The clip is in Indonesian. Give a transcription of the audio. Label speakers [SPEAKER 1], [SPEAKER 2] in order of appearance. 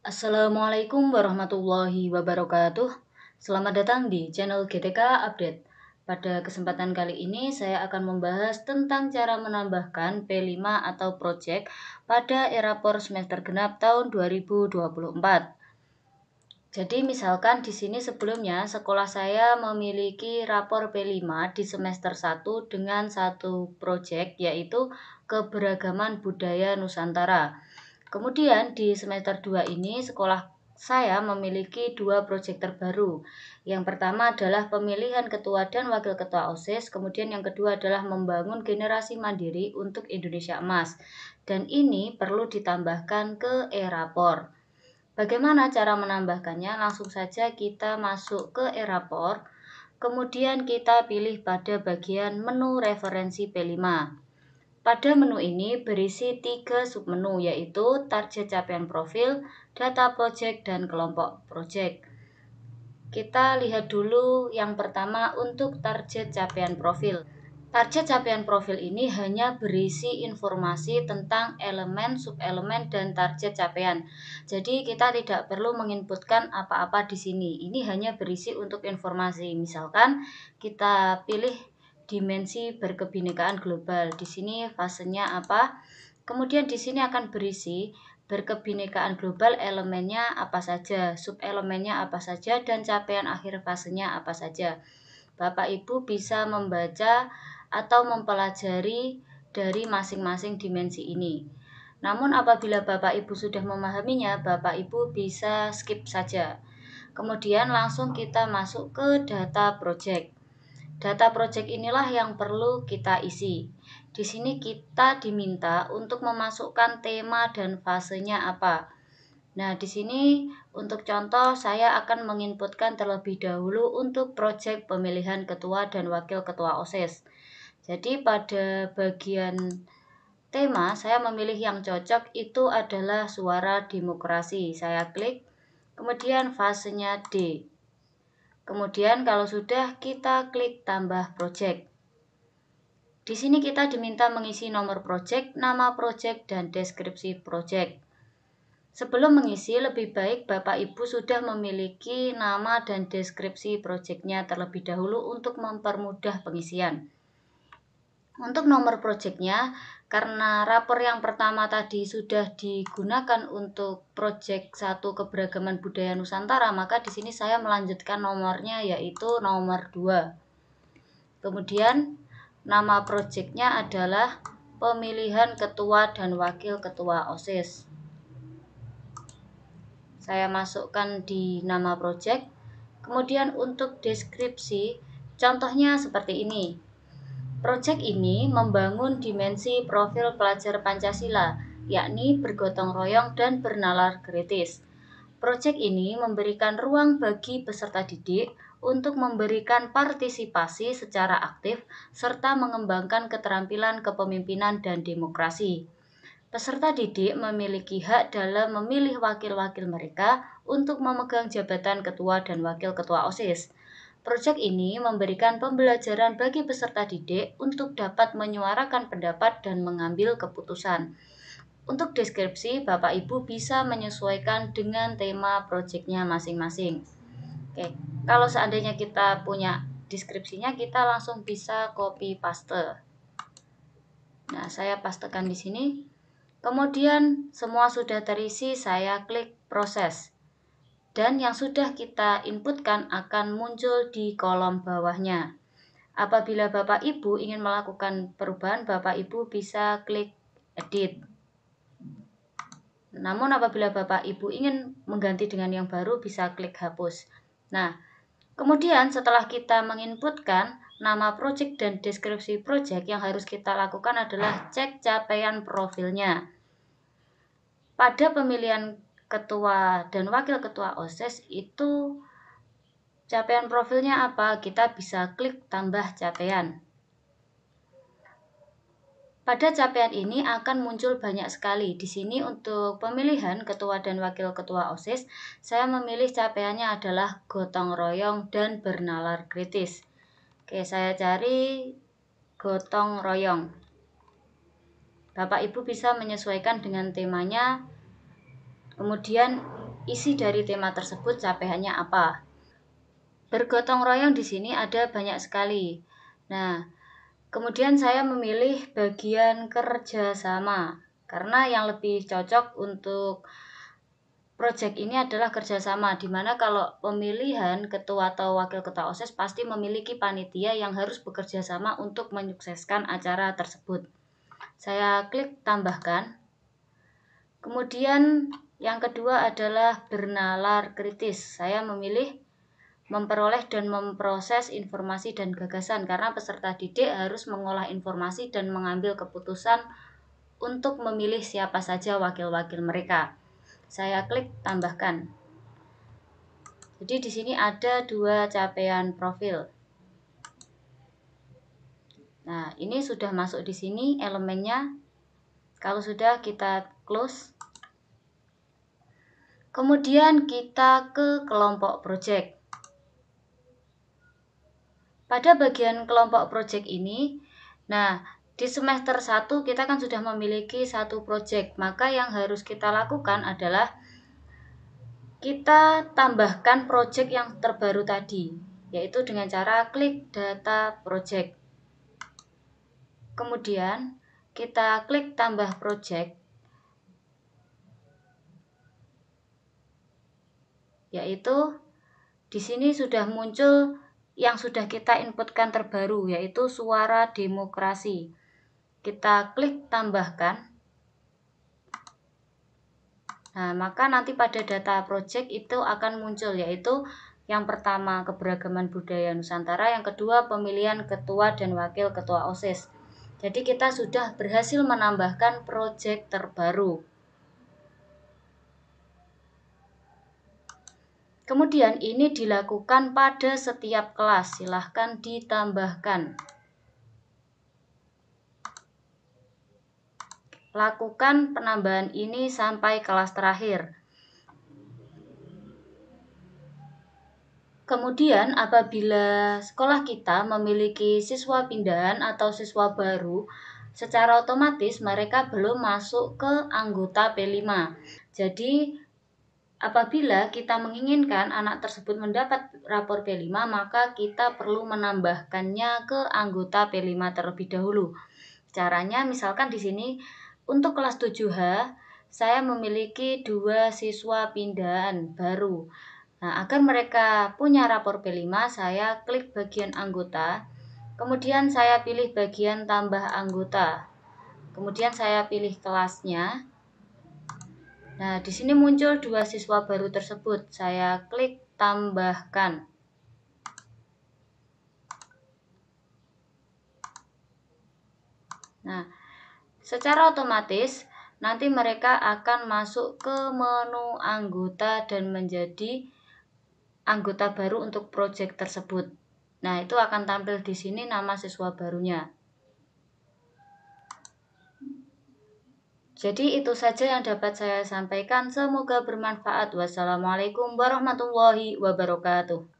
[SPEAKER 1] Assalamualaikum warahmatullahi wabarakatuh. Selamat datang di channel GTK Update. Pada kesempatan kali ini saya akan membahas tentang cara menambahkan P5 atau project pada rapor semester genap tahun 2024. Jadi misalkan di sini sebelumnya sekolah saya memiliki rapor P5 di semester 1 dengan satu project yaitu keberagaman budaya Nusantara. Kemudian di semester 2 ini sekolah saya memiliki dua proyek terbaru. Yang pertama adalah pemilihan ketua dan wakil ketua OSIS, kemudian yang kedua adalah membangun generasi mandiri untuk Indonesia Emas. Dan ini perlu ditambahkan ke e-rapor. Bagaimana cara menambahkannya? Langsung saja kita masuk ke e-rapor, kemudian kita pilih pada bagian menu referensi P5. Pada menu ini berisi 3 submenu yaitu target capaian profil, data project, dan kelompok project. Kita lihat dulu yang pertama untuk target capaian profil. Target capaian profil ini hanya berisi informasi tentang elemen, subelemen, dan target capaian. Jadi kita tidak perlu menginputkan apa-apa di sini. Ini hanya berisi untuk informasi. Misalkan kita pilih dimensi berkebinekaan global. Di sini fasenya apa? Kemudian di sini akan berisi berkebinekaan global elemennya apa saja, subelemennya apa saja, dan capaian akhir fasenya apa saja. Bapak Ibu bisa membaca atau mempelajari dari masing-masing dimensi ini. Namun apabila Bapak Ibu sudah memahaminya, Bapak Ibu bisa skip saja. Kemudian langsung kita masuk ke data project. Data project inilah yang perlu kita isi. Di sini kita diminta untuk memasukkan tema dan fasenya apa. Nah, di sini untuk contoh saya akan menginputkan terlebih dahulu untuk project pemilihan ketua dan wakil ketua OSIS. Jadi pada bagian tema saya memilih yang cocok itu adalah suara demokrasi. Saya klik, kemudian fasenya D. Kemudian kalau sudah kita klik tambah project. Di sini kita diminta mengisi nomor project, nama project, dan deskripsi project. Sebelum mengisi, lebih baik Bapak Ibu sudah memiliki nama dan deskripsi proyeknya terlebih dahulu untuk mempermudah pengisian. Untuk nomor proyeknya, karena rapor yang pertama tadi sudah digunakan untuk proyek 1 keberagaman budaya Nusantara, maka di sini saya melanjutkan nomornya yaitu nomor 2. Kemudian nama proyeknya adalah pemilihan ketua dan wakil ketua OSIS. Saya masukkan di nama project. Kemudian untuk deskripsi, contohnya seperti ini. Project ini membangun dimensi profil pelajar Pancasila, yakni bergotong royong dan bernalar kritis. Project ini memberikan ruang bagi peserta didik untuk memberikan partisipasi secara aktif serta mengembangkan keterampilan kepemimpinan dan demokrasi. Peserta didik memiliki hak dalam memilih wakil-wakil mereka untuk memegang jabatan ketua dan wakil ketua OSIS. Proyek ini memberikan pembelajaran bagi peserta didik untuk dapat menyuarakan pendapat dan mengambil keputusan. Untuk deskripsi, Bapak Ibu bisa menyesuaikan dengan tema proyeknya masing-masing. Oke, kalau seandainya kita punya deskripsinya, kita langsung bisa copy paste. Nah, saya pastekan di sini. Kemudian semua sudah terisi, saya klik proses. Dan yang sudah kita inputkan akan muncul di kolom bawahnya. Apabila Bapak Ibu ingin melakukan perubahan, Bapak Ibu bisa klik edit. Namun apabila Bapak Ibu ingin mengganti dengan yang baru, bisa klik hapus. Nah, kemudian setelah kita menginputkan nama project dan deskripsi project, yang harus kita lakukan adalah cek capaian profilnya. Pada pemilihan ketua dan wakil ketua OSIS itu capaian profilnya apa? Kita bisa klik tambah capaian. Pada capaian ini akan muncul banyak sekali. Di sini untuk pemilihan ketua dan wakil ketua OSIS, saya memilih capaiannya adalah gotong royong dan bernalar kritis. Oke, saya cari gotong royong. Bapak Ibu bisa menyesuaikan dengan temanya. Kemudian isi dari tema tersebut capaiannya apa. Bergotong royong di sini ada banyak sekali. Nah, kemudian saya memilih bagian kerjasama karena yang lebih cocok untuk proyek ini adalah kerjasama, di mana kalau pemilihan ketua atau wakil ketua OSIS pasti memiliki panitia yang harus bekerja sama untuk menyukseskan acara tersebut. Saya klik tambahkan. Kemudian yang kedua adalah bernalar kritis. Saya memilih memperoleh dan memproses informasi dan gagasan karena peserta didik harus mengolah informasi dan mengambil keputusan untuk memilih siapa saja wakil-wakil mereka. Saya klik tambahkan. Jadi di sini ada 2 capaian profil. Nah, ini sudah masuk di sini elemennya. Kalau sudah, kita close. Kemudian kita ke kelompok project. Pada bagian kelompok project ini, nah di semester 1 kita kan sudah memiliki satu project, maka yang harus kita lakukan adalah kita tambahkan project yang terbaru tadi, yaitu dengan cara klik data project. Kemudian kita klik tambah project, yaitu di sini sudah muncul yang sudah kita inputkan terbaru, yaitu suara demokrasi. Kita klik tambahkan. Nah, maka nanti pada data project itu akan muncul, yaitu yang pertama keberagaman budaya Nusantara, yang kedua pemilihan ketua dan wakil ketua OSIS. Jadi kita sudah berhasil menambahkan project terbaru. Kemudian ini dilakukan pada setiap kelas, silahkan ditambahkan. Lakukan penambahan ini sampai kelas terakhir. Kemudian apabila sekolah kita memiliki siswa pindahan atau siswa baru, secara otomatis mereka belum masuk ke anggota P5. Jadi apabila kita menginginkan anak tersebut mendapat rapor P5, maka kita perlu menambahkannya ke anggota P5 terlebih dahulu. Caranya misalkan di sini untuk kelas 7H saya memiliki 2 siswa pindahan baru. Nah, agar mereka punya rapor P5, saya klik bagian anggota, kemudian saya pilih bagian tambah anggota. Kemudian saya pilih kelasnya. Nah, di sini muncul 2 siswa baru tersebut. Saya klik tambahkan. Nah, secara otomatis nanti mereka akan masuk ke menu anggota dan menjadi anggota baru untuk proyek tersebut. Nah, itu akan tampil di sini nama siswa barunya. Jadi itu saja yang dapat saya sampaikan. Semoga bermanfaat. Wassalamualaikum warahmatullahi wabarakatuh.